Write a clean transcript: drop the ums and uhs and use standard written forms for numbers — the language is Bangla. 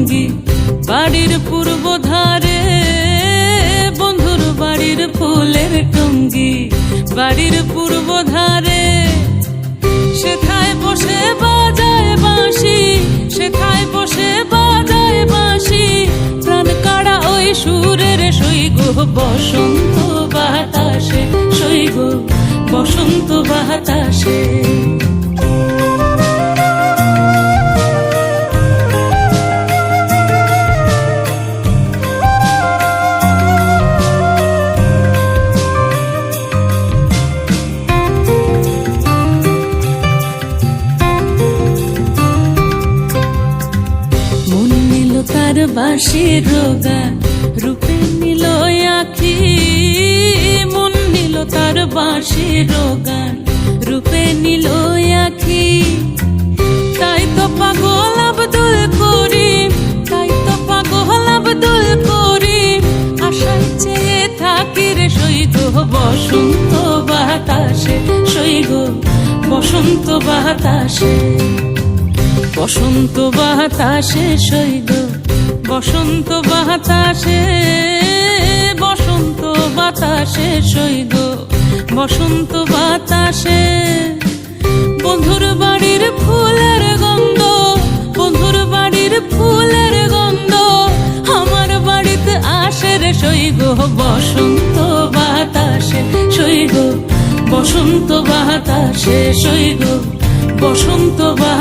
টঙ্গী, বাড়ির পূর্ব ধারে বন্ধুর বাড়ির ফুলের টঙ্গী, বাড়ির পূর্ব ধারে সেথায় বসে বাজায় বাঁশি, সেথায় বসে বাজায় বাঁশি, প্রাণ কাড়া ওই সুরের সইগ বসন্ত বাতাসে, সইগ বসন্ত বাতাসে। তার বাঁশির গান রূপে নিল আখি, মন নিল তার বাঁশির গান রূপে নিল আখি। তাই তো পাগল আব্দুল করিম, তাই তো পাগল আব্দুল করিম, আশায় চেয়ে থাকি রে সইগ বসন্ত বাতাসে, সইগ বসন্ত বাতাসে, বসন্ত বাতাসে সইগ বসন্ত বাতাসে, বসন্ত বাতাসে সইগ বসন্ত বাতাসে। বন্ধুর বাড়ির ফুলের গন্ধ, বন্ধুর বাড়ির ফুলের গন্ধ আমার বাড়িতে আসে রে সইগ বসন্ত বাতাসে, সইগ বসন্ত বাতাসে, সইগ বসন্ত বাতাসে।